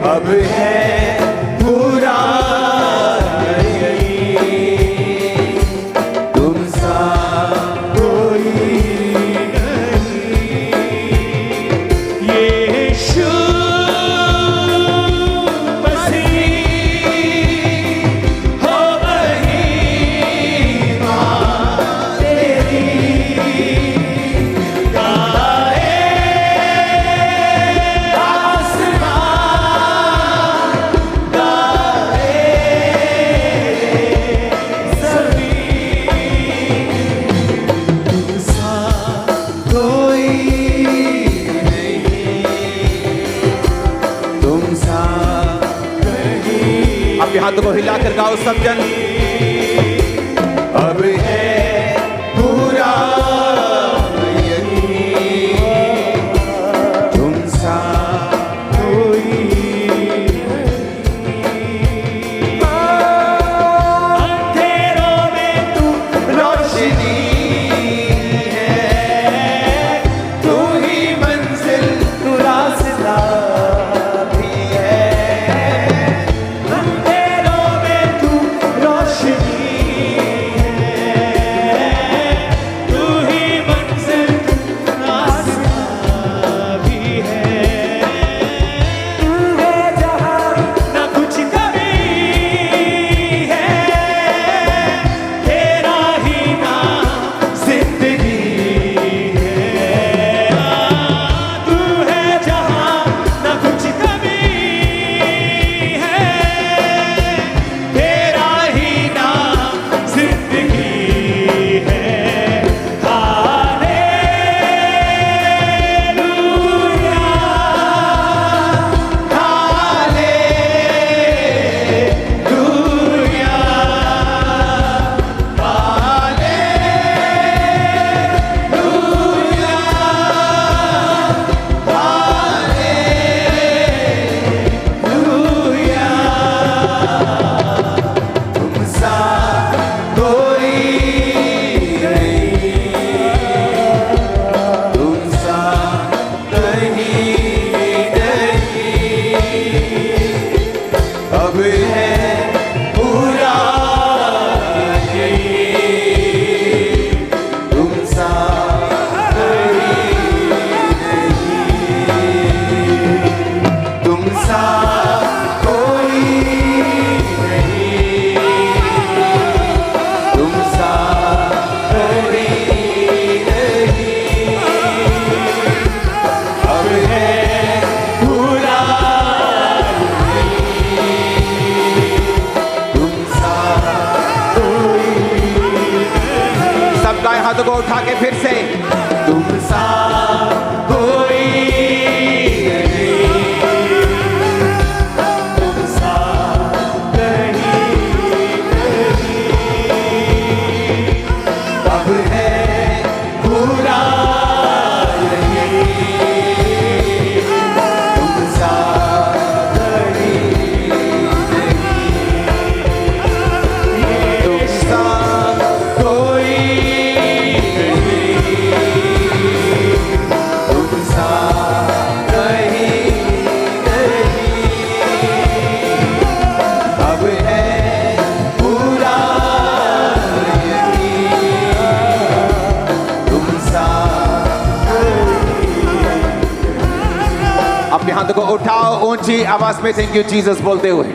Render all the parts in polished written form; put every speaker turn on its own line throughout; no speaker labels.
अब है पूरा तुम सा कोई नहीं। यीशु मसीह हो महिमा तेरी गाए आसमान गाए सभी तुम सा कोई तुम सा कहीं।
अपने हाथों को हिलाकर गाओ सब जन।
अब है पूरा यकीन तुम सा कोई अंधेरों में तू रोशनी है, तू ही मंजिल तू रास्ता भी है। अंधेरों में तू रोशनी है, तू ही मंजिल तू रास्ता भी है। तू है जहाँ न कुछ कमी है, तेरा ही नाम जिंदगी है। तू है जहाँ न कुछ कमी है, तेरा ही नाम जिंदगी है। हालेलुया हालेलुया हालेलुया तुम सा कोई नहीं, तुम सा कहीं नहीं। अब है पूरा यकीन तुम सा कहीं नहीं, तुम सा कोई नहीं, तुम सा कहीं नहीं। अब है पूरा तुम सा कोई
सब गाएं हाथों को उठा के फिर से।
तुम सा कोई नहीं, तुम सा कहीं नहीं। अब है पूरा यकीन तुम सा कहीं नहीं, तुम सा कोई तुम सा कहीं नहीं। अब है पूरा यकीन तुम सा
अपने हाथों को उठाओ ऊंची आवाज में थैंक यू जीसस बोलते हुए।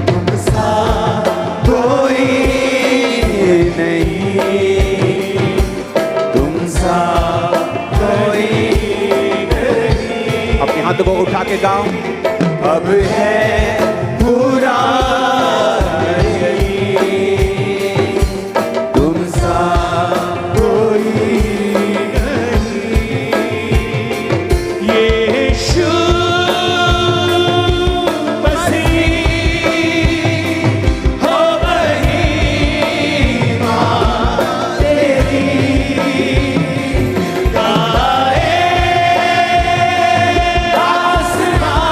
तुम सा कोई नहीं, तुम सा कोई नहीं।
अपने हाथों को उठा के गाओ।
अब है पूरा यकीन तुम सा कोई नहीं। यीशु मसीह हो महिमा तेरी गाए आसमान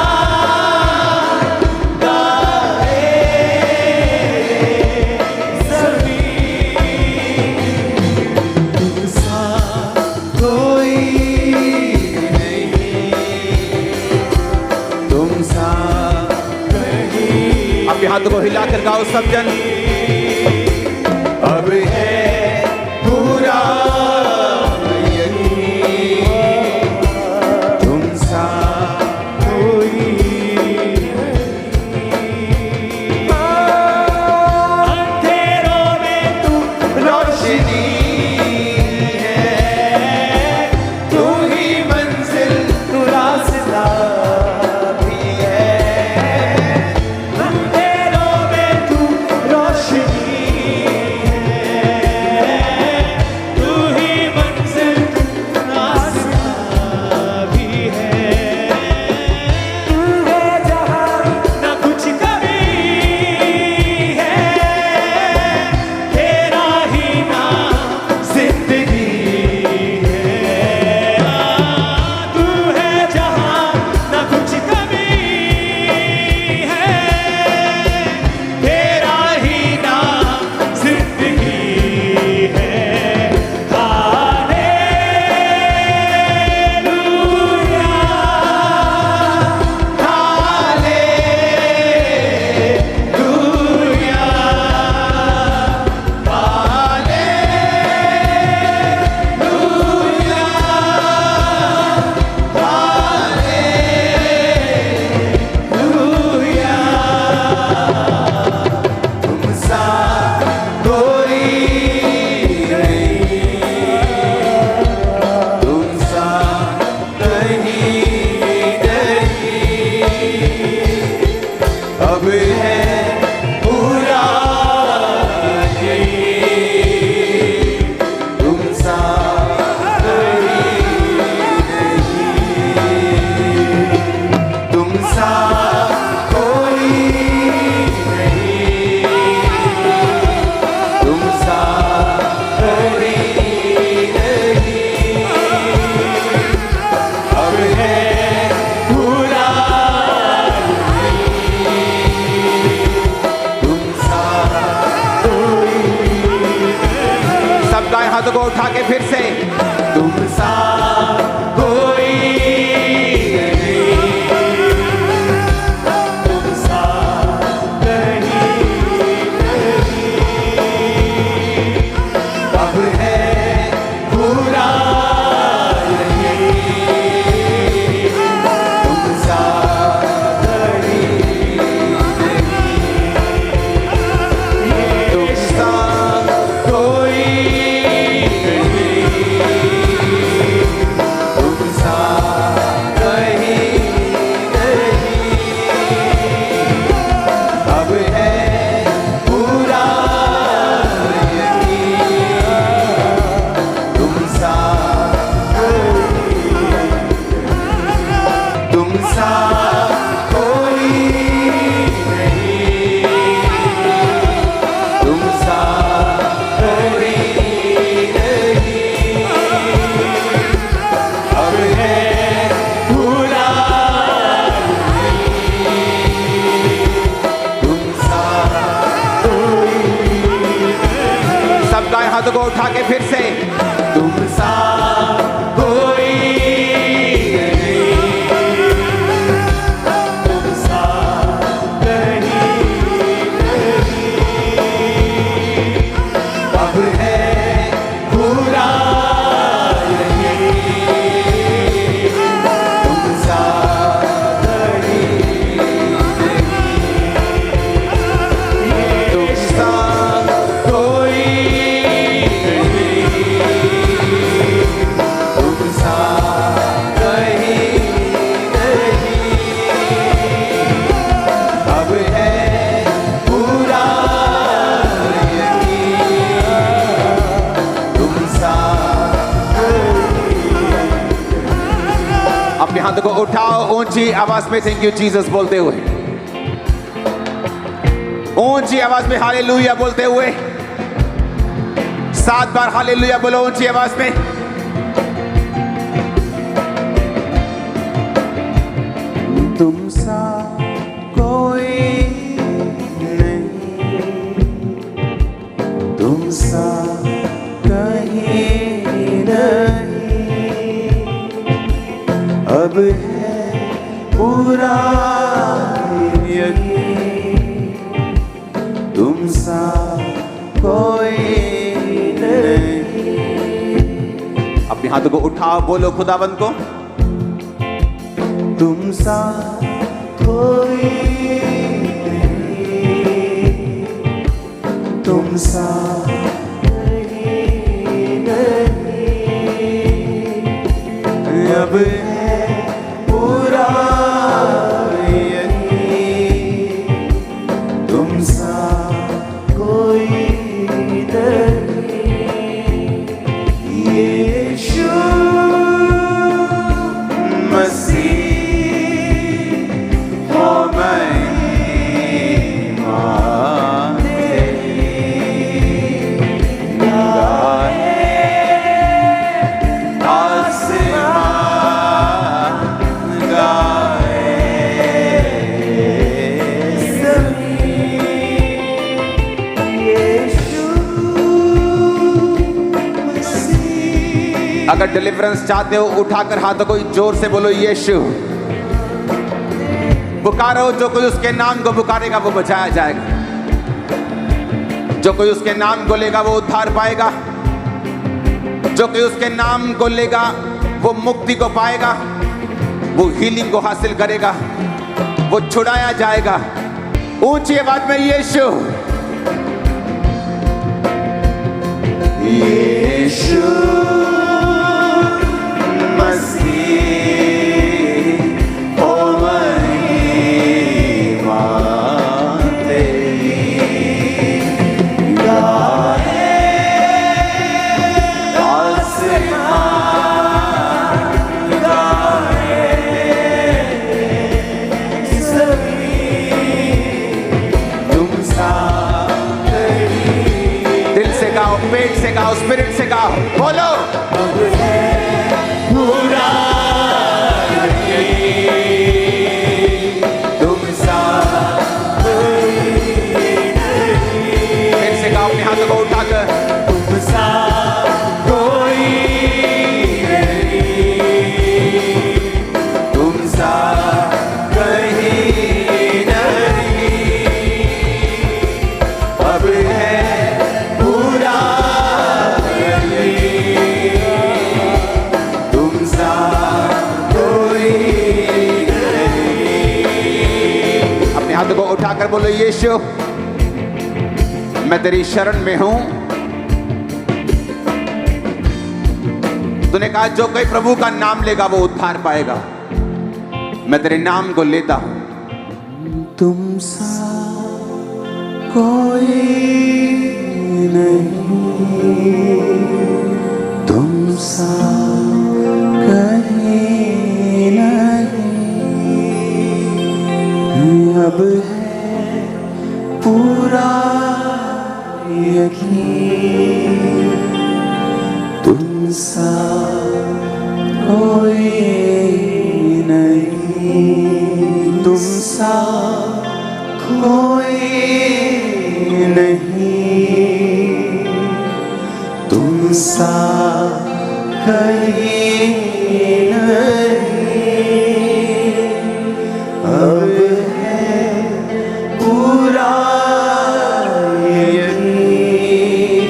हाथों को हिलाकर गाओ सब जन।
अब है पूरा यकीन, तुम सा कोई अंधेरों में तू रोशनी है, तू ही मंजिल तू रास्ता भी है। अंधेरों में तू रोशनी है, तू ही मंजिल तू रास्ता भी है। तू है जहाँ न कुछ कमी है, तेरा ही नाम जिंदगी है। तू है जहाँ न कुछ कमी है, तेरा ही नाम जिंदगी है। Hallelujah, hallelujah, hallelujah. तुम सा कोई नहीं, तुम सा कहीं नहीं। अब है पूरा यकीन, तुम सा कहीं नहीं, तुम सा कोई नहीं, तुम सा कोई नहीं। अब है पूरा यकीन, तुम सा कोई
सब दाएं हाथों को उठा के फिर से।
तुम सा कोई नहीं, तुम सा कहीं नहीं। अब है पूरा यकीन, तुम सा कहीं नहीं, तुम सा कोई तुम सा कहीं नहीं। अब है पूरा यकीन, तुम सा तुम सा कोई नहीं, तुम सा कोई नहीं। अब है पूरा यकीन, तुम सा कोई
सब दाएं हाथों को उठा के फिर से।
तुम सा कोई नहीं, तुम सा कहीं नहीं। अब है पूरा यकीन, तुम सा कहीं नहीं, तुम सा कोई तुम सा कहीं नहीं। अब है पूरा यकीन, तुम सा
अपने हाथों को उठाओ ऊंची आवाज में थैंक यू जीसस बोलते हुए, ऊंची आवाज में हालेलुया बोलते हुए। 7 बार हालेलुया बोलो ऊंची आवाज में।
तुम सा कोई नहीं, तुम सा कहीं नहीं। अब है पूरा यकीन,
हाथों को उठाओ, बोलो खुदावंद को,
तुम सा कोई नहीं, तुम सा अब है पूरा यकीन, तुम सा कोई नहीं, यीशु मसीह हो महिमा तेरी, गाए आसमान, गाए ज़मीन, यीशु मसीह।
अगर डिलीवरेंस चाहते हो उठाकर हाथों को जोर से बोलो यीशु। पुकारो, जो कोई उसके नाम को पुकारेगा वो बचाया जाएगा, जो कोई उसके नाम को लेगा वो उद्धार पाएगा, जो कोई उसके नाम को लेगा वो मुक्ति को पाएगा, वो हीलिंग को हासिल करेगा, वो छुड़ाया जाएगा। ऊंची आवाज में यीशु,
यीशु मसीह हो महिमा तेरी, गाए आसमान, गाए ज़मीन, तुम सा
दिल से गाओ, पेट से गाओ, स्पिरिट से गाओ, बोलो
अब है पूरा यकीन, तुम सा कोई नहीं,
फिर से गाओ अपने हाथों को उठाकर,
तुम सा कोई नहीं, तुम सा कहीं नहीं, अब है पूरा यकीन, तुम सा कोई नहीं।
अपने हाथों को उठाकर बोलो यीशु, मैं तेरी शरण में हूं। तूने कहा जो कोई प्रभु का नाम लेगा वो उद्धार पाएगा। मैं तेरे नाम को लेता हूं।
तुम सा कोई नहीं, तुम सा कहीं नहीं, अब है पूरा यकीन, तुम सा कोई नहीं, तुम सा कोई नहीं, तुम सा कहीं नहीं, अब है पूरा यकीन,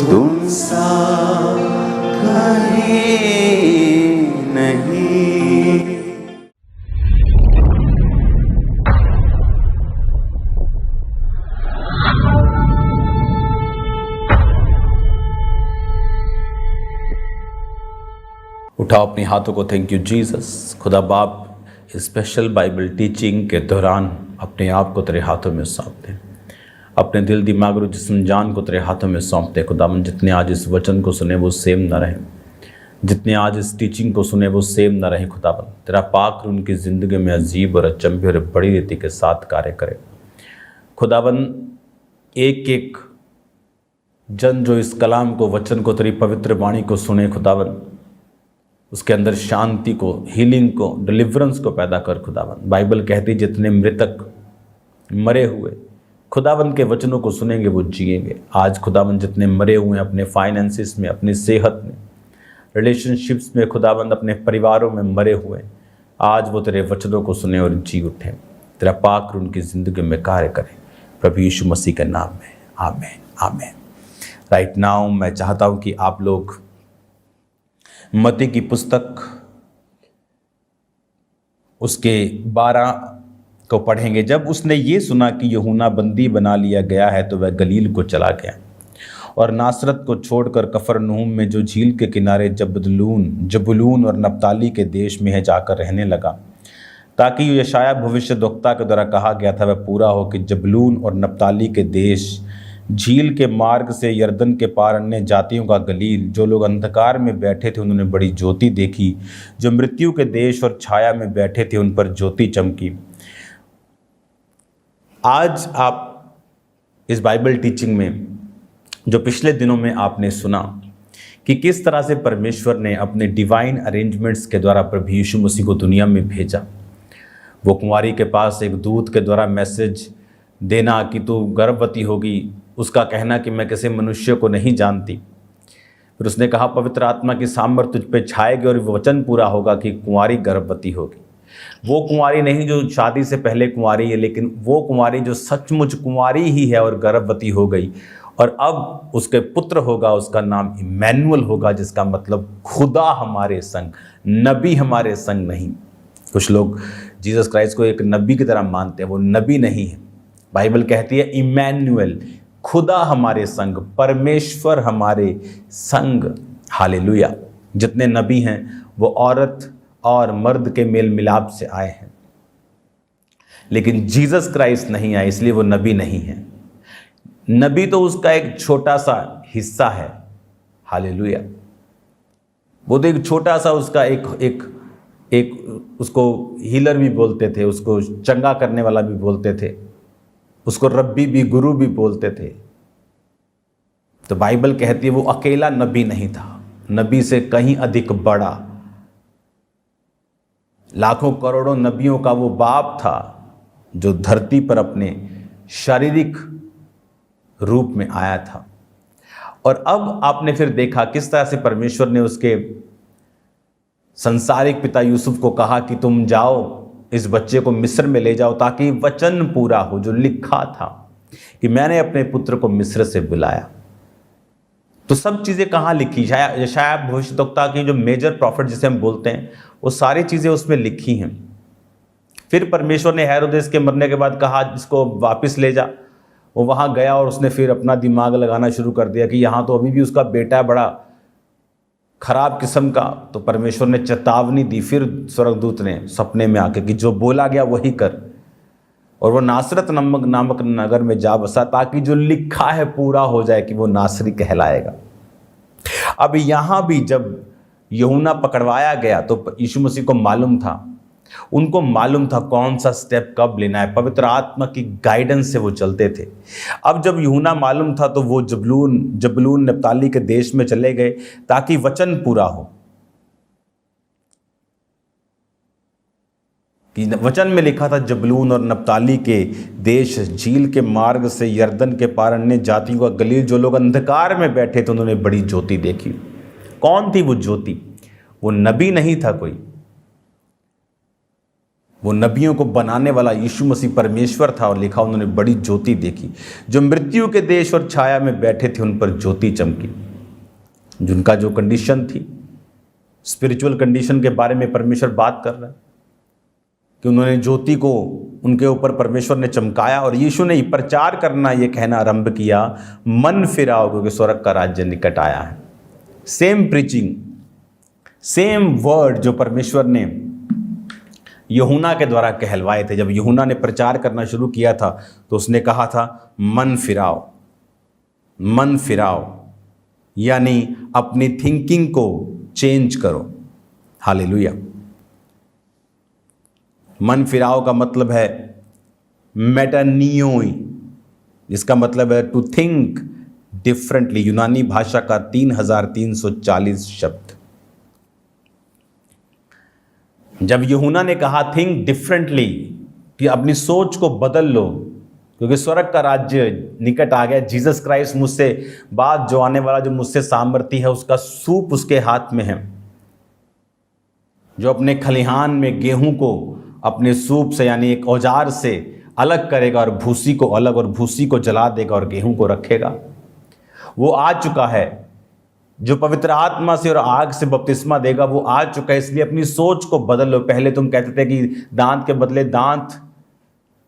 तुम सा कहीं नहीं।
उठाओ अपने हाथों को। Thank you Jesus. खुदा बाप, इस स्पेशल बाइबल टीचिंग के दौरान अपने आप को तेरे हाथों में सौंपते, अपने दिल दिमाग और जिस्म जान को तेरे हाथों में सौंपते। खुदावन, जितने आज इस वचन को सुने वो सेम ना रहें, जितने आज इस टीचिंग को सुने वो सेम ना रहें। खुदावन, तेरा पाक उनकी ज़िंदगी में अजीब और अचंभे और बड़ी रीति के साथ कार्य करे। खुदावन, एक एक जन जो इस कलाम को, वचन को, तेरी पवित्र वाणी को सुने, खुदावन उसके अंदर शांति को, हीलिंग को, डिलीवरेंस को पैदा कर। खुदावन, बाइबल कहती जितने मृतक मरे हुए खुदावन के वचनों को सुनेंगे वो जिएंगे। आज खुदावन जितने मरे हुए हैं अपने फाइनेंसिस में, अपनी सेहत में, रिलेशनशिप्स में, खुदावन अपने परिवारों में मरे हुए, आज वो तेरे वचनों को सुने और जी उठें। तेरा पाक उनकी ज़िंदगी में कार्य करें, प्रभु यीशु मसीह के नाम में, आमीन आमीन। राइट नाउ मैं चाहता हूँ कि आप लोग मत्ती की पुस्तक उसके 12 को पढ़ेंगे। जब उसने ये सुना कि यूहन्ना बंदी बना लिया गया है तो वह गलील को चला गया और नासरत को छोड़कर कफरनहूम में जो झील के किनारे जबुलून और नप्ताली के देश में है जाकर रहने लगा, ताकि यशाया भविष्यद्वक्ता के द्वारा कहा गया था वह पूरा हो कि जबुलून और नप्ताली के देश, झील के मार्ग से यरदन के पार अन्य जातियों का गलील, जो लोग अंधकार में बैठे थे उन्होंने बड़ी ज्योति देखी, जो मृत्यु के देश और छाया में बैठे थे उन पर ज्योति चमकी। आज आप इस बाइबल टीचिंग में जो पिछले दिनों में आपने सुना कि किस तरह से परमेश्वर ने अपने डिवाइन अरेंजमेंट्स के द्वारा प्रभु यीशु मसीह को दुनिया में भेजा। वो कुंवारी के पास एक दूत के द्वारा मैसेज देना कि तू गर्भवती होगी, उसका कहना कि मैं किसी मनुष्य को नहीं जानती। फिर उसने कहा पवित्र आत्मा की सामर्थ तुझ पे छाएगी और वचन पूरा होगा कि कुंवारी गर्भवती होगी। वो कुंवारी नहीं जो शादी से पहले कुंवारी है, लेकिन वो कुंवारी जो सचमुच कुंवारी ही है और गर्भवती हो गई, और अब उसके पुत्र होगा, उसका नाम इमैनुअल होगा, जिसका मतलब खुदा हमारे संग, नबी हमारे संग नहीं। कुछ लोग जीसस क्राइस्ट को एक नबी की तरह मानते हैं, वो नबी नहीं है। बाइबल कहती है इमैनुअल, खुदा हमारे संग, परमेश्वर हमारे संग। हालेलुया। जितने नबी हैं वो औरत और मर्द के मेल मिलाप से आए हैं, लेकिन जीसस क्राइस्ट नहीं आए, इसलिए वो नबी नहीं है। नबी तो उसका एक छोटा सा हिस्सा है। हालेलुया। वो तो एक छोटा सा उसका एक उसको हीलर भी बोलते थे, उसको चंगा करने वाला भी बोलते थे, उसको रब्बी भी, गुरु भी बोलते थे। तो बाइबल कहती है वो अकेला नबी नहीं था, नबी से कहीं अधिक बड़ा, लाखों करोड़ों नबियों का वो बाप था जो धरती पर अपने शारीरिक रूप में आया था। और अब आपने फिर देखा किस तरह से परमेश्वर ने उसके संसारिक पिता यूसुफ को कहा कि तुम जाओ, इस बच्चे को मिस्र में ले जाओ, ताकि वचन पूरा हो जो लिखा था कि मैंने अपने पुत्र को मिस्र से बुलाया। तो सब चीज़ें कहाँ लिखी? यशाया भविष्यद्वक्ता की जो मेजर प्रॉफिट जिसे हम बोलते हैं, वो सारी चीज़ें उसमें लिखी हैं। फिर परमेश्वर ने हेरोदेस के मरने के बाद कहा इसको वापस ले जा। वो वहाँ गया और उसने फिर अपना दिमाग लगाना शुरू कर दिया कि यहाँ तो अभी भी उसका बेटा है बड़ा खराब किस्म का। तो परमेश्वर ने चेतावनी दी, फिर स्वर्गदूत ने सपने में आके कि जो बोला गया वही कर, और वो नासरत नामक नगर में जा बसा, ताकि जो लिखा है पूरा हो जाए कि वो नासरी कहलाएगा। अब यहाँ भी जब यूहन्ना पकड़वाया गया तो यीशु मसीह को मालूम था, उनको मालूम था कौन सा स्टेप कब लेना है, पवित्र आत्मा की गाइडेंस से वो चलते थे। अब जब यूहन्ना मालूम था तो वो जबूलून नप्ताली के देश में चले गए ताकि वचन पूरा हो। कि वचन में लिखा था जबूलून और नप्ताली के देश, झील के मार्ग से यरदन के पार अन्य जातियों का गलील, जो लोग अंधकार में बैठे थे उन्होंने बड़ी ज्योति देखी। कौन थी वो ज्योति? वो नबी नहीं था कोई, वो नबियों को बनाने वाला यीशु मसीह परमेश्वर था। और लिखा उन्होंने बड़ी ज्योति देखी, जो मृत्यु के देश और छाया में बैठे थे उन पर ज्योति चमकी। जिनका जो कंडीशन थी, स्पिरिचुअल कंडीशन के बारे में परमेश्वर बात कर रहा है कि उन्होंने ज्योति को उनके ऊपर परमेश्वर ने चमकाया, और यीशु ने प्रचार करना, ये कहना आरंभ किया, मन फिराओ क्योंकि स्वर्ग का राज्य निकट आया है। सेम प्रीचिंग, सेम वर्ड जो परमेश्वर ने यूहन्ना के द्वारा कहलवाए थे। जब यूहन्ना ने प्रचार करना शुरू किया था तो उसने कहा था मन फिराओ, मन फिराओ, यानी अपनी थिंकिंग को चेंज करो। हालेलुया। मन फिराओ का मतलब है मेटानियोई, जिसका मतलब है टू थिंक डिफरेंटली। यूनानी भाषा का 3340 शब्द। जब यूहन्ना ने कहा थिंक डिफरेंटली, कि अपनी सोच को बदल लो क्योंकि स्वर्ग का राज्य निकट आ गया, जीसस क्राइस्ट मुझसे बाद जो आने वाला, जो मुझसे सामर्थी है, उसका सूप उसके हाथ में है, जो अपने खलिहान में गेहूं को अपने सूप से यानी एक औजार से अलग करेगा और भूसी को अलग, और भूसी को जला देगा और गेहूं को रखेगा। वो आ चुका है जो पवित्र आत्मा से और आग से बपतिस्मा देगा वो आ चुका है, इसलिए अपनी सोच को बदल लो। पहले तुम कहते थे कि दांत के बदले दांत,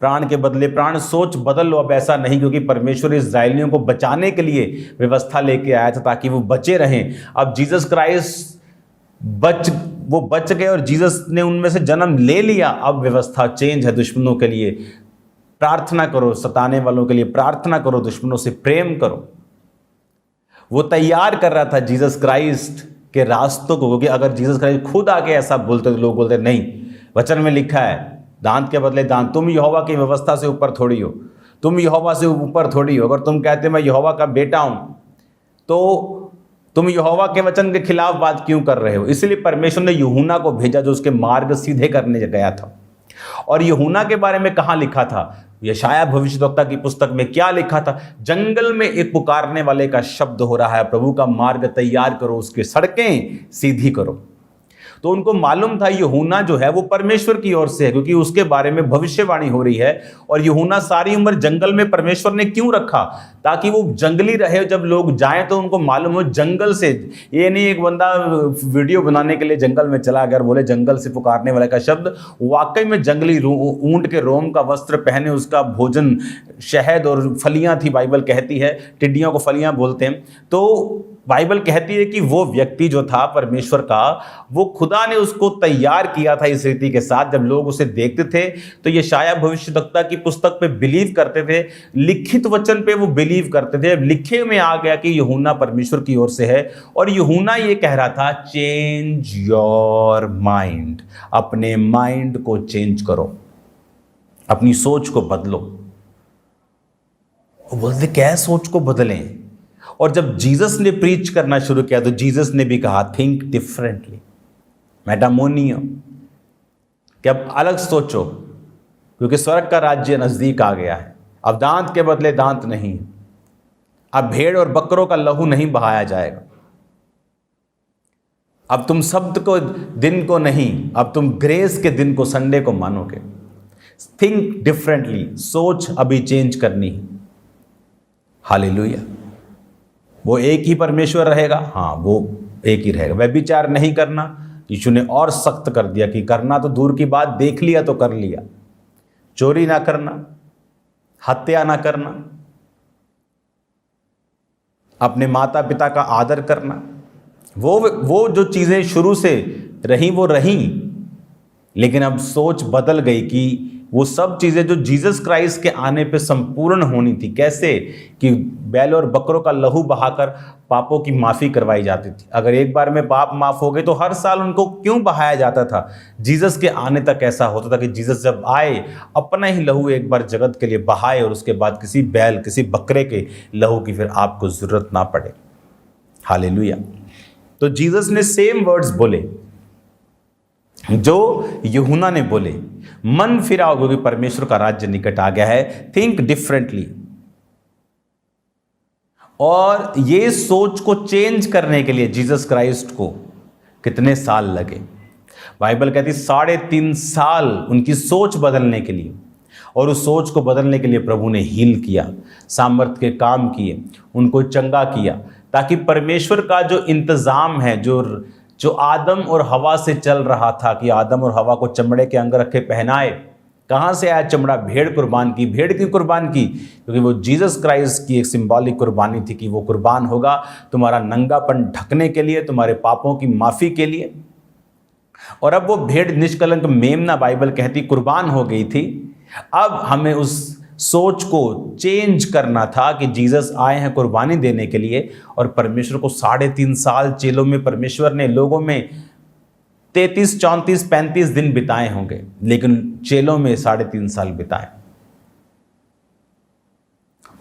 प्राण के बदले प्राण, सोच बदल लो। अब ऐसा नहीं, क्योंकि परमेश्वर इस्राएलियों को बचाने के लिए व्यवस्था लेके आया था ताकि वो बचे रहें। अब जीसस क्राइस्ट बच गए और जीसस ने उनमें से जन्म ले लिया। अब व्यवस्था चेंज है दुश्मनों के लिए। प्रार्थना करो सताने वालों के लिए, प्रार्थना करो, दुश्मनों से प्रेम करो। वो तैयार कर रहा था जीसस क्राइस्ट के रास्तों को, क्योंकि अगर जीसस क्राइस्ट खुद आके ऐसा बोलते तो लोग बोलते नहीं, वचन में लिखा है दांत के बदले दांत। तुम यहोवा की व्यवस्था से ऊपर थोड़ी हो, तुम यहोवा से ऊपर थोड़ी हो। अगर तुम कहते मैं यहोवा का बेटा हूं तो तुम यहोवा के वचन के खिलाफ बात क्यों कर रहे हो? इसलिए परमेश्वर ने यूहन्ना को भेजा जो उसके मार्ग सीधे करने गया था। और यूहन्ना के बारे में कहां लिखा था? यशायाह भविष्यद्वक्ता की पुस्तक में क्या लिखा था? जंगल में एक पुकारने वाले का शब्द हो रहा है, प्रभु का मार्ग तैयार करो, उसकी सड़कें सीधी करो। तो उनको मालूम था यूहन्ना जो है वो परमेश्वर की ओर से है, क्योंकि उसके बारे में भविष्यवाणी हो रही है। और यूहन्ना सारी उम्र जंगल में परमेश्वर ने क्यों रखा? ताकि वो जंगली रहे, जब लोग जाएं तो उनको मालूम हो जंगल से। ये नहीं एक बंदा वीडियो बनाने के लिए जंगल में चला गया, बोले जंगल से पुकारने वाले का शब्द, वाकई में जंगली ऊंट के रोम का वस्त्र पहने, उसका भोजन शहद और फलियां थी, बाइबल कहती है। टिड्डियों को फलियां बोलते हैं। तो बाइबल कहती है कि वो व्यक्ति जो था परमेश्वर का, वो खुदा ने उसको तैयार किया था इस रीति के साथ। जब लोग उसे देखते थे तो यशायाह भविष्यद्वक्ता की पुस्तक पे बिलीव करते थे, लिखित वचन पे वो बिलीव करते थे। लिखे में आ गया कि यूहन्ना परमेश्वर की ओर से है। और यूहन्ना ये कह रहा था चेंज योर माइंड, अपने माइंड को चेंज करो, अपनी सोच को बदलो। बोलते क्या सोच को बदलें? और जब जीसस ने प्रीच करना शुरू किया तो जीसस ने भी कहा थिंक डिफरेंटली, मेटामोनियो, कि अब अलग सोचो, क्योंकि स्वर्ग का राज्य नजदीक आ गया है। अब दांत के बदले दांत नहीं, अब भेड़ और बकरों का लहू नहीं बहाया जाएगा। अब तुम शब्द को दिन को नहीं, अब तुम ग्रेस के दिन को, संडे को मानोगे। थिंक डिफरेंटली, सोच अभी चेंज करनी है। हालेलुया। वो एक ही परमेश्वर रहेगा, हाँ वो एक ही रहेगा। व्यभिचार नहीं करना, यीशु ने और सख्त कर दिया कि करना तो दूर की बात, देख लिया तो कर लिया। चोरी ना करना, हत्या ना करना, अपने माता पिता का आदर करना, वो जो चीजें शुरू से रही वो रही। लेकिन अब सोच बदल गई कि वो सब चीजें जो जीसस क्राइस्ट के आने पे संपूर्ण होनी थी। कैसे? कि बैल और बकरों का लहू बहाकर पापों की माफी करवाई जाती थी। अगर एक बार में पाप माफ हो गए तो हर साल उनको क्यों बहाया जाता था? जीसस के आने तक ऐसा होता था कि जीसस जब आए अपना ही लहू एक बार जगत के लिए बहाए, और उसके बाद किसी बैल किसी बकरे के लहू की फिर आपको जरूरत ना पड़े। हालेलुया। तो जीसस ने सेम वर्ड्स बोले जो यूहन्ना ने बोले, मन फिराओ क्योंकि परमेश्वर का राज्य निकट आ गया है। Think differently. और ये सोच को चेंज करने के लिए जीसस क्राइस्ट को कितने साल लगे? बाइबल कहती 3.5 साल उनकी सोच बदलने के लिए। और उस सोच को बदलने के लिए प्रभु ने हील किया, सामर्थ के काम किए, उनको चंगा किया, ताकि परमेश्वर का जो इंतजाम है, जो आदम और हवा से चल रहा था कि आदम और हवा को चमड़े के अंगरखे पहनाए। कहाँ से आया चमड़ा? भेड़ कुर्बान की। भेड़ क्यों कुर्बान की? क्योंकि वो जीसस क्राइस्ट की एक सिंबॉलिक कुर्बानी थी कि वो कुर्बान होगा तुम्हारा नंगापन ढकने के लिए, तुम्हारे पापों की माफी के लिए। और अब वो भेड़ निष्कलंक मेमना, बाइबल कहती, कुर्बान हो गई थी। अब हमें उस सोच को चेंज करना था कि जीसस आए हैं कुर्बानी देने के लिए। और परमेश्वर को 3.5 साल चेलों में परमेश्वर ने लोगों में 33, 34, 35 दिन बिताए होंगे, लेकिन चेलों में 3.5 साल बिताए।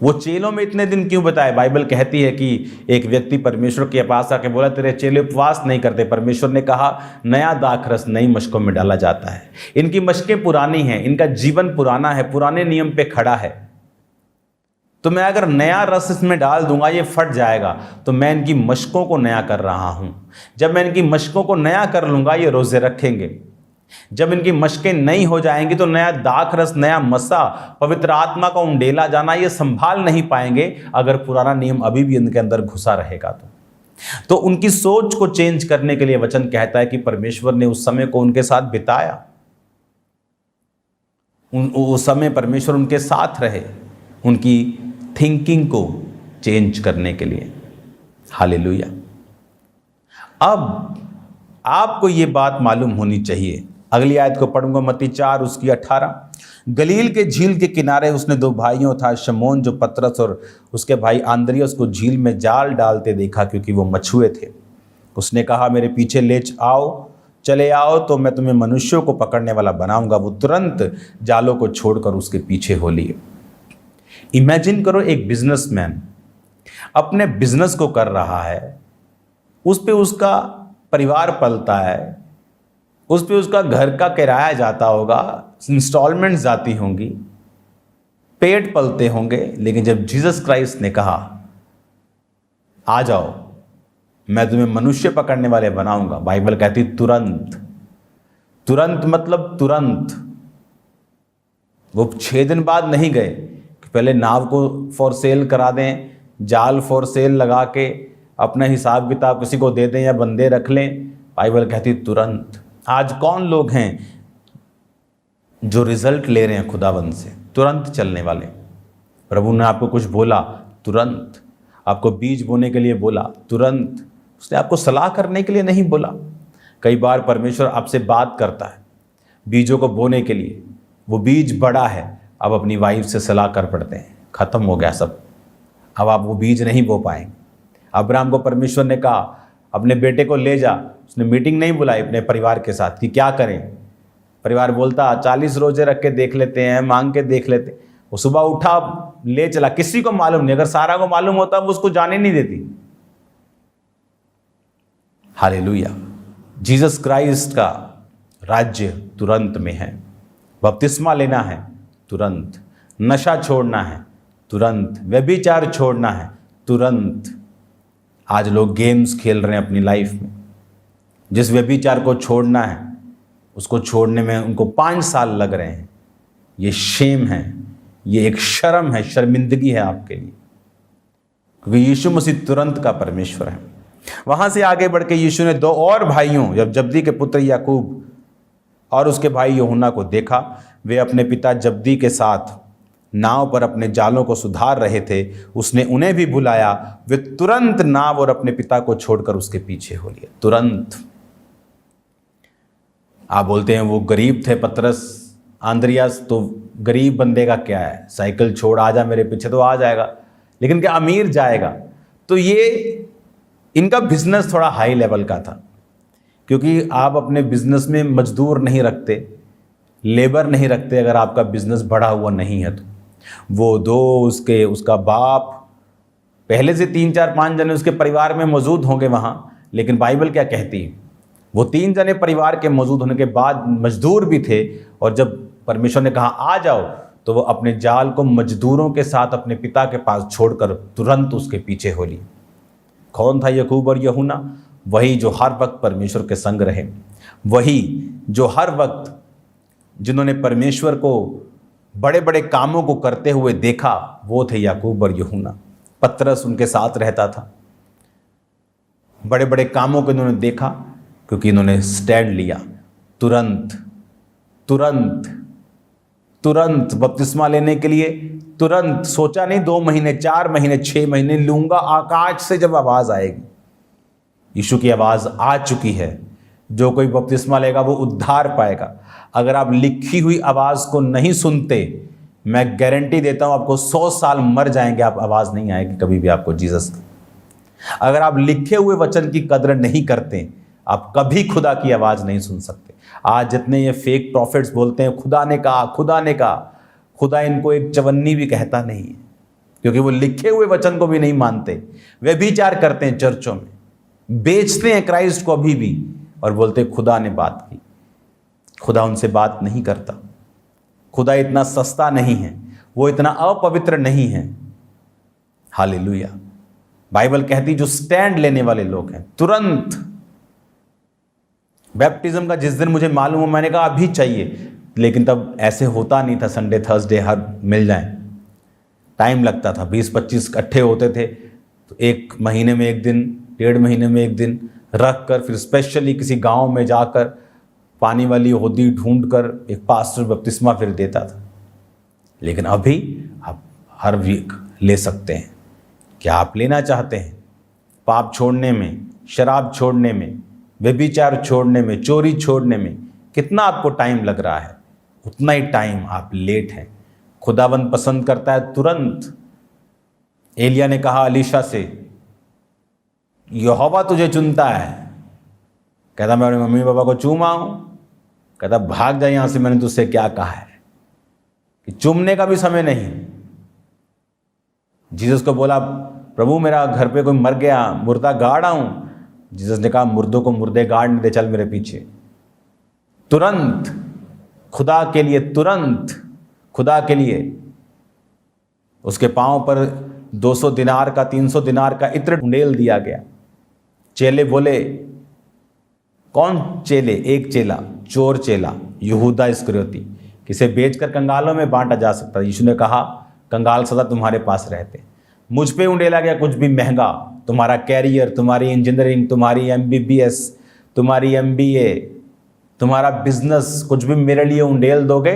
वो चेलों में इतने दिन क्यों बताए? बाइबल कहती है कि एक व्यक्ति परमेश्वर के पास आके बोला तेरे चेले उपवास नहीं करते। परमेश्वर ने कहा नया दाखरस नई मशकों में डाला जाता है। इनकी मशकें पुरानी हैं, इनका जीवन पुराना है, पुराने नियम पे खड़ा है। तो मैं अगर नया रस इसमें डाल दूंगा ये फट जाएगा। तो मैं इनकी मशकों को नया कर रहा हूं। जब मैं इनकी मशकों को नया कर लूंगा ये रोजे रखेंगे। जब इनकी मशकें नई हो जाएंगी तो नया दाखरस, नया मसा, पवित्र आत्मा का उंडेला जाना ये संभाल नहीं पाएंगे अगर पुराना नियम अभी भी इनके अंदर घुसा रहेगा। तो तो उनकी सोच को चेंज करने के लिए वचन कहता है कि परमेश्वर ने उस समय को उनके साथ बिताया, उस समय परमेश्वर उनके साथ रहे उनकी थिंकिंग को चेंज करने के लिए। हालेलुया। अब आपको ये बात मालूम होनी चाहिए। अगली आयत को पढ़ूंगा, मत्ती 4 उसकी 18। गलील के झील के किनारे उसने 2 भाइयों था शमौन जो पतरस और उसके भाई आंद्रियास को झील में जाल डालते देखा क्योंकि वो मछुए थे। उसने कहा, मेरे पीछे चले आओ तो मैं तुम्हें मनुष्यों को पकड़ने वाला बनाऊंगा। वो तुरंत जालों को छोड़कर उसके पीछे हो लिए। इमेजिन करो, एक बिजनेसमैन अपने बिजनेस को कर रहा है, उस पे उसका परिवार पलता है, उस पे उसका घर का किराया जाता होगा, इंस्टॉलमेंट्स जाती होंगी, पेट पलते होंगे। लेकिन जब जीसस क्राइस्ट ने कहा, आ जाओ मैं तुम्हें मनुष्य पकड़ने वाले बनाऊंगा, बाइबल कहती तुरंत। तुरंत मतलब तुरंत। वो 6 दिन बाद नहीं गए कि पहले नाव को फॉर सेल करा दें, जाल फॉर सेल लगा के अपना हिसाब किताब किसी को दे दें या बंदे रख लें। बाइबल कहती तुरंत। आज कौन लोग हैं जो रिजल्ट ले रहे हैं खुदाबंद से, तुरंत चलने वाले। प्रभु ने आपको कुछ बोला, तुरंत। आपको बीज बोने के लिए बोला, तुरंत। उसने आपको सलाह करने के लिए नहीं बोला। कई बार परमेश्वर आपसे बात करता है बीजों को बोने के लिए, वो बीज बड़ा है, अब अपनी वाइफ से सलाह कर पड़ते हैं, खत्म हो गया सब, अब आप वो बीज नहीं बो पाएंगे। अब्राहम को परमेश्वर ने कहा अपने बेटे को ले जा, उसने मीटिंग नहीं बुलाई अपने परिवार के साथ कि क्या करें। परिवार बोलता 40 रोजे रख के देख लेते हैं, मांग के देख लेते। वो सुबह उठा, ले चला, किसी को मालूम नहीं। अगर सारा को मालूम होता वो उसको जाने नहीं देती। हालेलुया। जीसस क्राइस्ट का राज्य तुरंत में है। बपतिस्मा लेना है तुरंत, नशा छोड़ना है तुरंत, व्यभिचार छोड़ना है तुरंत। आज लोग गेम्स खेल रहे हैं अपनी लाइफ में। जिस व्यभिचार को छोड़ना है उसको छोड़ने में उनको 5 साल लग रहे हैं। ये शेम है, ये एक शर्म है, शर्मिंदगी है आपके लिए, क्योंकि यीशु मसीह तुरंत का परमेश्वर है। वहां से आगे बढ़ के यीशु ने 2 और भाइयों, जब जब्दी के पुत्र याकूब और उसके भाई यूहन्ना को देखा। वे अपने पिता जब्दी के साथ नाव पर अपने जालों को सुधार रहे थे। उसने उन्हें भी बुलाया। वे तुरंत नाव और अपने पिता को छोड़कर उसके पीछे हो लिए। तुरंत। आप बोलते हैं वो गरीब थे पतरस आंद्रियास, तो गरीब बंदे का क्या है, साइकिल छोड़ आ जा मेरे पीछे तो आ जाएगा, लेकिन क्या अमीर जाएगा? तो ये इनका बिजनेस थोड़ा हाई लेवल का था, क्योंकि आप अपने बिजनेस में मजदूर नहीं रखते, लेबर नहीं रखते अगर आपका बिजनेस बढ़ा हुआ नहीं है तो। वो 2 उसका बाप, पहले से 3 4 5 जने उसके परिवार में मौजूद होंगे वहाँ, लेकिन बाइबल क्या कहती है, वो 3 जने परिवार के मौजूद होने के बाद मजदूर भी थे। और जब परमेश्वर ने कहा आ जाओ, तो वो अपने जाल को मजदूरों के साथ अपने पिता के पास छोड़कर तुरंत उसके पीछे हो ली। कौन था याकूब और यूहन्ना? वही जो हर वक्त परमेश्वर के संग रहे, वही जो हर वक्त जिन्होंने परमेश्वर को बड़े बड़े कामों को करते हुए देखा, वो थे याकूब और यूहन्ना। पतरस उनके साथ रहता था। बड़े बड़े कामों को इन्होंने देखा क्योंकि इन्होंने स्टैंड लिया। तुरंत तुरंत तुरंत बपतिस्मा लेने के लिए तुरंत। सोचा नहीं 2 महीने, 4 महीने, 6 महीने लूंगा। आकाश से जब आवाज आएगी, यीशु की आवाज आ चुकी है, जो कोई बपतिस्मा लेगा वो उद्धार पाएगा। अगर आप लिखी हुई आवाज को नहीं सुनते, मैं गारंटी देता हूं आपको 100 साल मर जाएंगे, आप आवाज नहीं आएगी कभी भी आपको जीसस। अगर आप लिखे हुए वचन की कदर नहीं करते, आप कभी खुदा की आवाज नहीं सुन सकते। आज जितने ये फेक प्रॉफिट्स बोलते हैं खुदा ने कहा, खुदा ने कहा, खुदा इनको एक चवन्नी भी कहता नहीं है, क्योंकि वो लिखे हुए वचन को भी नहीं मानते। वे विचार करते हैं चर्चों में, बेचते हैं क्राइस्ट को अभी भी, और बोलते खुदा ने बात की। खुदा उनसे बात नहीं करता। खुदा इतना सस्ता नहीं है, वो इतना अपवित्र नहीं है। हालेलुया। बाइबल कहती जो स्टैंड लेने वाले लोग हैं, तुरंत। बैप्टिज्म का जिस दिन मुझे मालूम हो, मैंने कहा अभी चाहिए, लेकिन तब ऐसे होता नहीं था संडे थर्सडे हर मिल जाए, टाइम लगता था। 20-25 इकट्ठे होते थे, तो 1 महीने में 1 दिन 1.5 महीने में एक दिन रख कर फिर स्पेशली किसी गांव में जाकर पानी वाली होदी ढूंढ कर एक पास्टर बपतिस्मा फिर देता था। लेकिन अभी आप हर वीक ले सकते हैं। क्या आप लेना चाहते हैं? पाप छोड़ने में, शराब छोड़ने में, व्यभिचार छोड़ने में, चोरी छोड़ने में कितना आपको टाइम लग रहा है? उतना ही टाइम आप लेट हैं। खुदावंद पसंद करता है तुरंत। एलिया ने कहा अलीशा से, यहोवा तुझे चुनता है। कहता मैं अपने मम्मी पापा को चूमा हूं। कहता भाग जा यहां से, मैंने तुझसे क्या कहा है कि चूमने का भी समय नहीं। जीसस को बोला, प्रभु मेरा घर पे कोई मर गया, मुर्दा गाड़ आऊं। जीसस ने कहा मुर्दों को मुर्दे गाड़ नहीं दे, चल मेरे पीछे। तुरंत खुदा के लिए, तुरंत खुदा के लिए। उसके पांव पर 200 दिनार का, 300 दिनार का इत्र ढूंढेल दिया गया। चेले बोले, कौन चेले? एक चेला, चोर चेला यहूदा इस्करियोती, किसे बेचकर कंगालों में बांटा जा सकता। यीशु ने कहा कंगाल सदा तुम्हारे पास रहते। मुझ पे उंडेला गया कुछ भी महंगा, तुम्हारा कैरियर, तुम्हारी इंजीनियरिंग, तुम्हारी MBBS, तुम्हारी MBA, तुम्हारा बिजनेस, कुछ भी मेरे लिए उंडेल दोगे,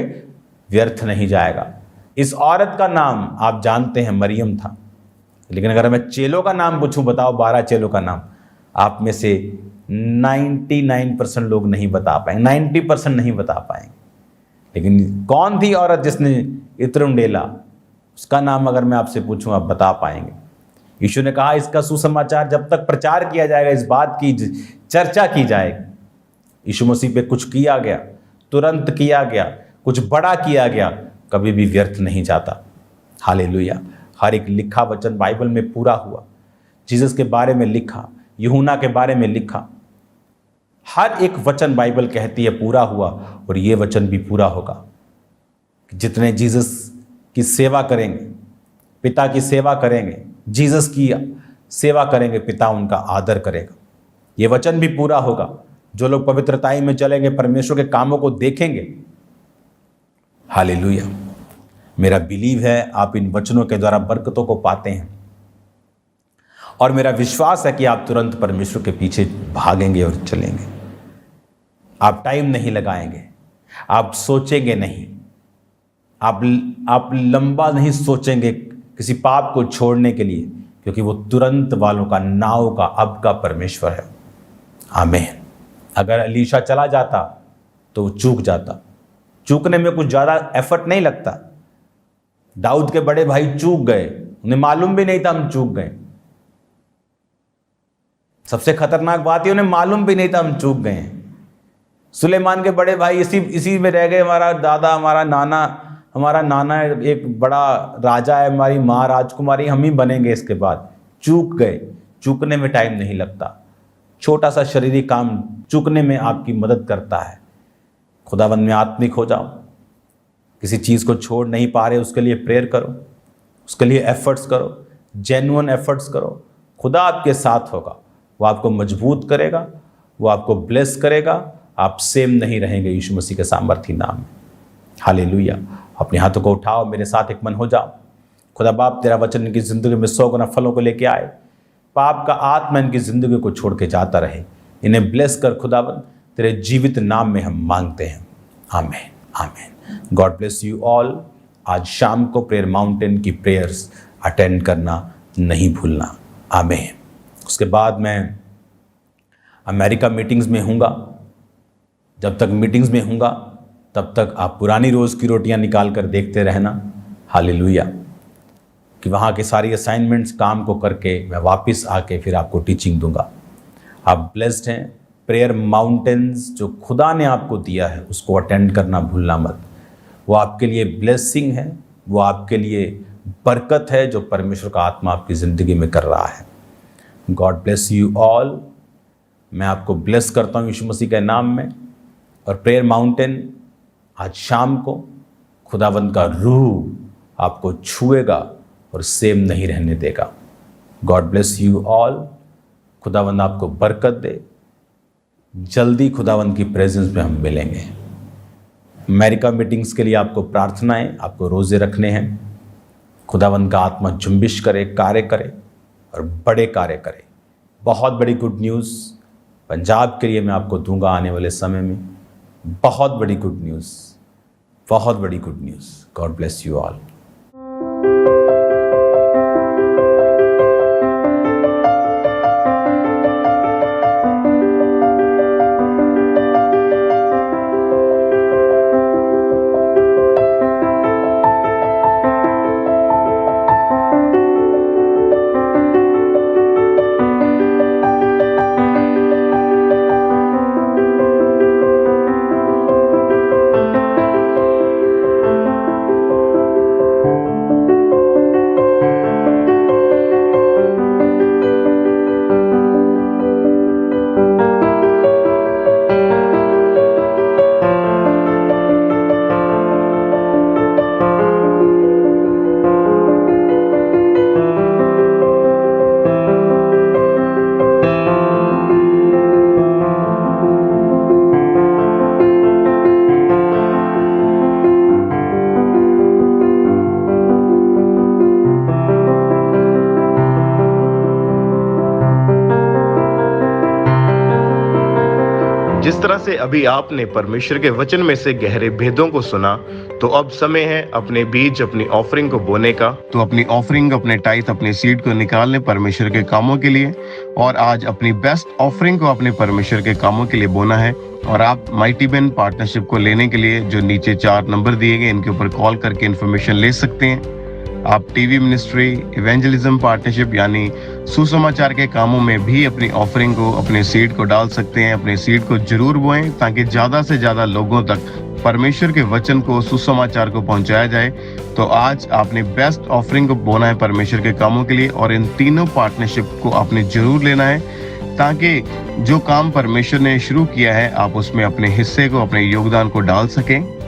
व्यर्थ नहीं जाएगा। इस औरत का नाम आप जानते हैं, मरियम था। लेकिन अगर मैं चेलों का नाम पूछूं, बताओ 12 चेलों का नाम, आप में से 99% लोग नहीं बता पाएंगे, 90% नहीं बता पाएंगे। लेकिन कौन थी औरत जिसने इत्र उंडेला? उसका नाम अगर मैं आपसे पूछूं, आप बता पाएंगे। यीशु ने कहा इसका सुसमाचार जब तक प्रचार किया जाएगा, इस बात की चर्चा की जाएगी। यीशु मसीह पे कुछ किया गया, तुरंत किया गया, कुछ बड़ा किया गया, कभी भी व्यर्थ नहीं जाता। हालेलुया। हर एक लिखा वचन बाइबल में पूरा हुआ। जीसस के बारे में लिखा, यूहन्ना के बारे में लिखा, हर एक वचन बाइबल कहती है पूरा हुआ। और ये वचन भी पूरा होगा। जितने जीसस की सेवा करेंगे, पिता की सेवा करेंगे, जीसस की सेवा करेंगे, पिता उनका आदर करेगा। ये वचन भी पूरा होगा। जो लोग पवित्रताई में चलेंगे, परमेश्वर के कामों को देखेंगे। हालेलुया। मेरा बिलीव है आप इन वचनों के द्वारा बरकतों को पाते हैं, और मेरा विश्वास है कि आप तुरंत परमेश्वर के पीछे भागेंगे और चलेंगे। आप टाइम नहीं लगाएंगे, आप सोचेंगे नहीं, आप लंबा नहीं सोचेंगे किसी पाप को छोड़ने के लिए, क्योंकि वो तुरंत वालों का, नाव का, अब का परमेश्वर है। आमीन। अगर अलीशा चला जाता तो वो चूक जाता। चूकने में कुछ ज़्यादा एफर्ट नहीं लगता। दाऊद के बड़े भाई चूक गए, उन्हें मालूम भी नहीं था हम चूक गए। सबसे खतरनाक बात है, उन्हें मालूम भी नहीं था हम चूक गए। सुलेमान के बड़े भाई इसी में रह गए। हमारा दादा, हमारा नाना एक बड़ा राजा है, हमारी माँ राजकुमारी, हम ही बनेंगे इसके बाद। चूक गए। चूकने में टाइम नहीं लगता। छोटा सा शरीरी काम चूकने में आपकी मदद करता है। खुदावंद में आत्मिक हो जाओ। किसी चीज़ को छोड़ नहीं पा रहे, उसके लिए प्रेयर करो, उसके लिए एफर्ट्स करो, जेन्युइन एफर्ट्स करो। खुदा आपके साथ होगा, वो आपको मजबूत करेगा, वो आपको ब्लेस करेगा। आप सेम नहीं रहेंगे यीशु मसीह के सामर्थी नाम में। हालेलुया। अपने हाथों को उठाओ, मेरे साथ एक मन हो जाओ। खुदा बाप, तेरा वचन इनकी ज़िंदगी में 100 गुना फलों को लेके आए। पाप का आत्मा इनकी ज़िंदगी को छोड़ के जाता रहे। इन्हें ब्लेस कर खुदावन, तेरे जीवित नाम में हम मांगते हैं। आमीन, आमीन। God bless you all. आज शाम को प्रेयर माउंटेन की प्रेयर्स अटेंड करना नहीं भूलना। आमीन। उसके बाद मैं अमेरिका मीटिंग्स में हूँगा। जब तक मीटिंग्स में हूँगा तब तक आप पुरानी रोज़ की रोटियां निकाल कर देखते रहना। हालेलुया। कि वहाँ के सारी असाइनमेंट्स काम को करके मैं वापस आके फिर आपको टीचिंग दूंगा। आप ब्लेस्ड हैं। प्रेयर माउंटेन्स जो खुदा ने आपको दिया है उसको अटेंड करना भूलना मत। वो आपके लिए ब्लेसिंग है, वो आपके लिए बरकत है जो परमेश्वर का आत्मा आपकी ज़िंदगी में कर रहा है। God bless you all. मैं आपको ब्लेस करता हूँ यीशु मसीह के नाम में। और प्रेयर माउंटेन आज शाम को खुदावंद का रूह आपको छुएगा और सेम नहीं रहने देगा। God bless you all. खुदावंद आपको बरकत दे। जल्दी खुदावंद की प्रेजेंस में हम मिलेंगे। अमेरिका मीटिंग्स के लिए आपको प्रार्थनाएं, आपको रोज़े रखने हैं। खुदावंद का आत्मा जुम्बिश करे, कार्य करे और बड़े कार्य करे। बहुत बड़ी गुड न्यूज़ पंजाब के लिए मैं आपको दूंगा आने वाले समय में। बहुत बड़ी गुड न्यूज़, बहुत बड़ी good news. God bless you all.
जिस तरह से अभी आपने परमेश्वर के वचन में से गहरे भेदों को सुना, तो अब समय है अपने बीज, अपनी ऑफरिंग को बोने का। तो अपनी ऑफरिंग, अपने टाइथ, अपने सीड को निकाल लें परमेश्वर के कामों के लिए। और आज अपनी बेस्ट ऑफरिंग को अपने परमेश्वर के कामों के लिए बोना है। और आप माइटी बेन पार्टनरशिप को लेने के लिए जो नीचे 4 नंबर दिए गए, इनके ऊपर कॉल करके इन्फॉर्मेशन ले सकते हैं। आप टीवी मिनिस्ट्री, इवेंजलिज्म पार्टनरशिप यानी सुसमाचार के कामों में भी अपनी ऑफरिंग को, अपने सीड को डाल सकते हैं। अपने सीड को जरूर बोएं ताकि ज्यादा से ज्यादा लोगों तक परमेश्वर के वचन को, सुसमाचार को पहुंचाया जाए। तो आज आपने बेस्ट ऑफरिंग को बोना है परमेश्वर के कामों के लिए, और इन तीनों पार्टनरशिप को आपने जरूर लेना है ताकि जो काम परमेश्वर ने शुरू किया है आप उसमें अपने हिस्से को, अपने योगदान को डाल सकें।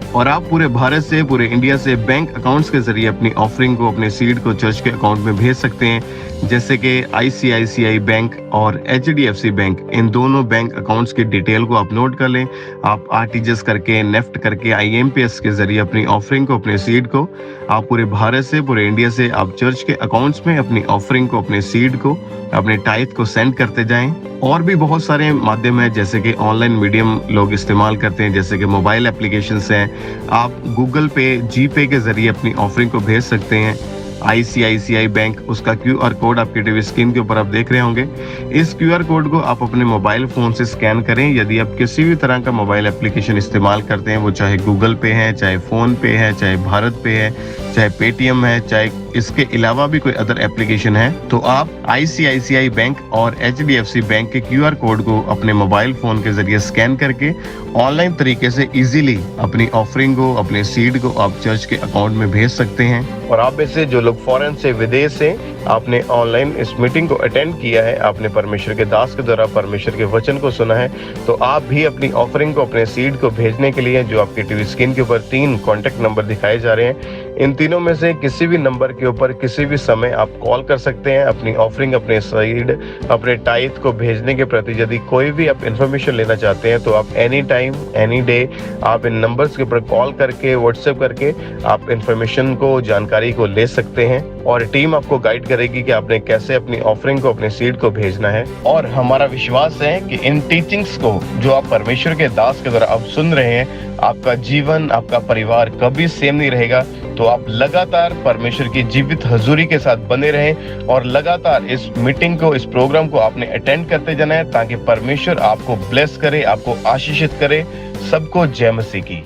और आप पूरे भारत से, पूरे इंडिया से बैंक अकाउंट्स के जरिए अपनी ऑफरिंग को, अपने सीड को चर्च के अकाउंट में भेज सकते हैं, जैसे कि ICICI बैंक और HDFC बैंक। इन दोनों बैंक अकाउंट्स की डिटेल को आप नोट कर लें। आप RTGS करके, नेफ्ट करके, IMPS के जरिए अपनी ऑफरिंग को, अपने सीड को, आप पूरे भारत से, पूरे इंडिया से आप चर्च के अकाउंट्स में अपनी ऑफरिंग को, अपने सीड को, अपने टाइथ को सेंड करते जाएं। और भी बहुत सारे माध्यम है जैसे कि ऑनलाइन मीडियम लोग इस्तेमाल करते हैं, जैसे कि मोबाइल एप्लीकेशंस हैं। आप गूगल पे, GPay के जरिए अपनी ऑफरिंग को भेज सकते हैं। ICICI बैंक, उसका QR कोड आपके टीवी स्क्रीन के ऊपर आप देख रहे होंगे। इस QR कोड को आप अपने मोबाइल फोन से स्कैन करें। यदि आप किसी भी तरह का मोबाइल एप्लीकेशन इस्तेमाल करते हैं, वो चाहे गूगल पे है, चाहे फोन पे है, चाहे भारत पे है, चाहे पेटीएम है, चाहे इसके अलावा भी कोई अदर एप्लीकेशन है, तो आप ICICI बैंक और HDFC बैंक के QR कोड को अपने मोबाइल फोन के जरिए स्कैन करके ऑनलाइन तरीके से इजीली अपनी ऑफरिंग को, अपने सीड को आप चर्च के अकाउंट में भेज सकते हैं। और आप में से जो लोग फॉरेन से, विदेश से आपने ऑनलाइन इस मीटिंग को अटेंड किया है, आपने परमेश्वर के दास के द्वारा परमेश्वर के वचन को सुना है, तो आप भी अपनी ऑफरिंग को, अपने सीड को भेजने के लिए जो आपके टीवी स्क्रीन के ऊपर 3 कॉन्टेक्ट नंबर दिखाए जा रहे हैं, इन तीनों में से किसी भी नंबर के ऊपर किसी भी समय आप कॉल कर सकते हैं। अपनी ऑफरिंग, अपने सीड, अपने टाइथ को भेजने के प्रति यदि कोई भी आप इन्फॉर्मेशन लेना चाहते हैं, तो आप एनी टाइम, एनी डे आप इन नंबर्स के ऊपर कॉल करके, व्हाट्सएप करके आप इन्फॉर्मेशन को, जानकारी को ले सकते हैं। और टीम आपको गाइड करेगी कि आपने कैसे अपनी ऑफरिंग को, अपने सीड को भेजना है। और हमारा विश्वास है कि इन टीचिंग्स को जो आप परमेश्वर के दास के द्वारा आप सुन रहे हैं, आपका जीवन, आपका परिवार कभी सेम नहीं रहेगा। तो आप लगातार परमेश्वर की जीवित हजूरी के साथ बने रहें और लगातार इस मीटिंग को, इस प्रोग्राम को आपने अटेंड करते जाना है, ताकि परमेश्वर आपको ब्लेस करे, आपको आशीषित करे। सबको जय मसीह की।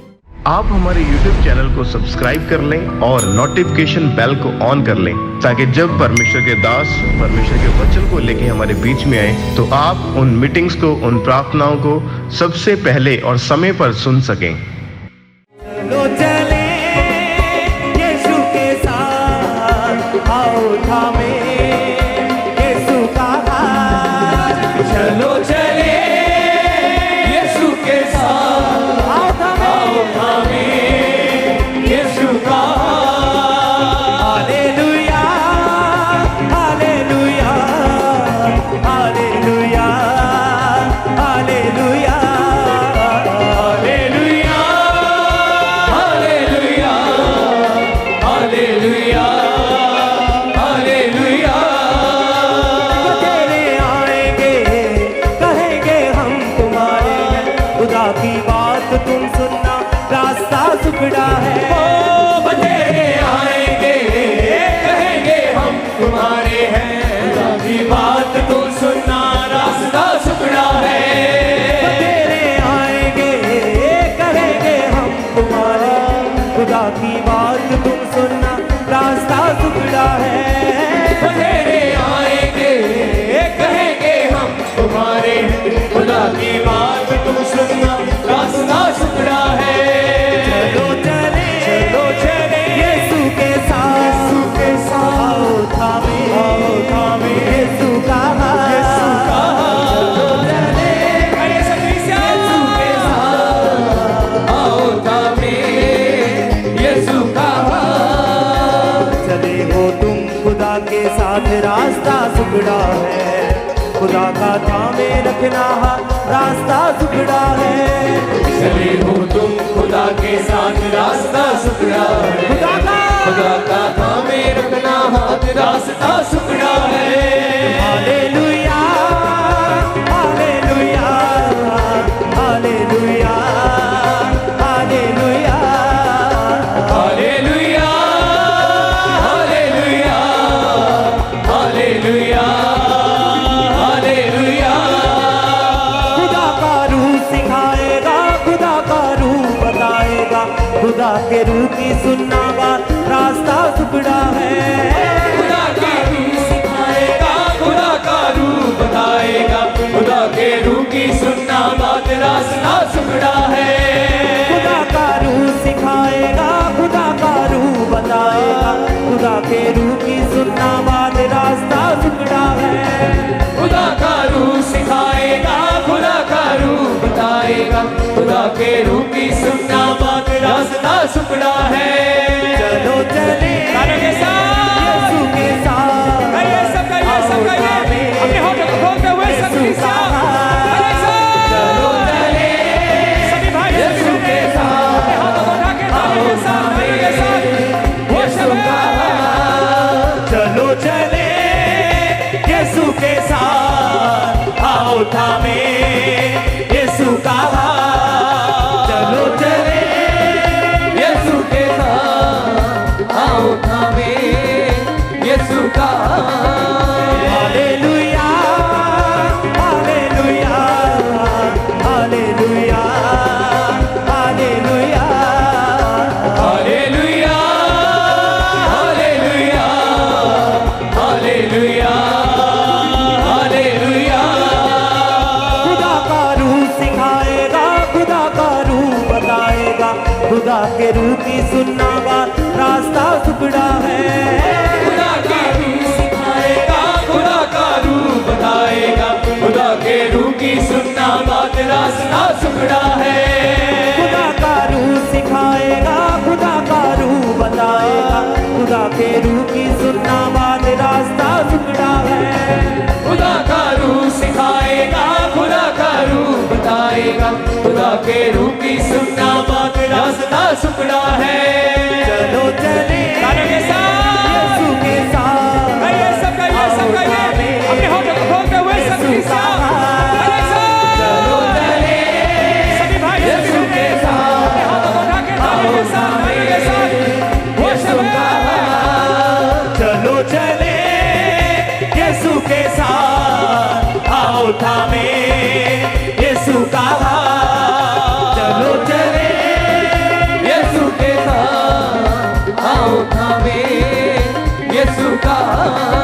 आप हमारे YouTube चैनल को सब्सक्राइब कर लें और नोटिफिकेशन बेल को ऑन कर लें, ताकि जब परमेश्वर के दास परमेश्वर के वचन को लेके हमारे बीच में आए, तो आप उन मीटिंग्स को, उन प्रार्थनाओं को सबसे पहले और समय पर सुन सकें।
चलो चले यीशु के साथ, आओ थामे यीशु का हाथ। चलो चले यीशु के साथ, आओ थामे यीशु का हाथ। Hallelujah, hallelujah, hallelujah, hallelujah, hallelujah. टुकड़ा है।
ओ बतेरे आएंगे, कहेंगे हम तुम्हारे हैं, खुदा की बात तुम सुनना, रास्ता टुकड़ा है।
बतेरे आएंगे, कहेंगे हम तुम्हारे, खुदा की बात तुम सुनना, रास्ता टुकड़ा है।
बतेरे आएंगे, कहेंगे हम तुम्हारे, खुदा की बात तुम सुनना, रास्ता टुकड़ा है।
चलो चले, चलो चले यीशु के साथ, यीशु के साथ, आओ थामे, आओ थामे यीशु का हाथ, यीशु का हाथ। चलो चले
यीशु के साथ, आओ थामे यीशु का हाथ।
चले हो तुम खुदा के साथ, रास्ता सुगड़ा है, खुदा का थामे रखना हाथ, रास्ता सुगड़ा है।
चले हो तुम खुदा के साथ, रास्ता सुगड़ा है, खुदा का थामे रखना हाथ, रास्ता सुगड़ा है।
Hallelujah, hallelujah, hallelujah, hallelujah,
hallelujah, hallelujah, hallelujah, hallelujah.
खुदा का रूह सिखाएगा, खुदा का रूह बताएगा, खुदा के रूह की सुनना बात, रास्ता सुगड़ा है।
खुदा के रूह सिखाएगा, खुदा का रूह बताएगा, खुदा के रूह की सुनना बात, रास्ता सुगड़ा है।
खुदा का रूह सिखाएगा, खुदा का रूह बताएगा, खुदा के रूह की सुनना बात, रास्ता सुगड़ा है।
खुदा का रूह सिखाएगा, खुदा का रूह बताएगा, खुदा के रूह की सुनना बात, रास्ता सुगड़ा है।
चलो चले यीशु के साथ, आओ थामे यीशु का हाथ।
चलो चले यीशु के साथ, आओ थामे यीशु का हाथ।
चलो चले यीशु के साथ, आओ थामे यीशु का हाथ। चलो चले
यीशु के साथ, आओ थामे यीशु का हाथ।
Hallelujah, hallelujah, hallelujah, hallelujah,
hallelujah, hallelujah, hallelujah, hallelujah.
खुदा का रूह सिखाएगा, खुदा का रूह बताएगा, खुदा के रूह की सुनना बात, रास्ता सुगड़ा है।
खुदा के रूह सिखाएगा, खुदा का रूह बताएगा, खुदा के रूह की सुनना बात, रास्ता सुगड़ा है।
खुदा का रूह सिखाएगा, खुदा का रूह बताएगा, खुदा के रूह की सुनना बात, रास्ता सुगड़ा है।
खुदा का रूह सिखाएगा, खुदा का रूह बताएगा, खुदा के रूह की सुनना बात, रास्ता सुगड़ा है।
चलो चले यीशु के साथ, आओ थामे यीशु का हाथ।
चलो चले यीशु के साथ, आओ थामे यीशु का हाथ।
चलो चले यीशु के साथ, आओ थामे यीशु का हाथ।
चलो चले यीशु के साथ, आओ थामे यीशु का हाथ।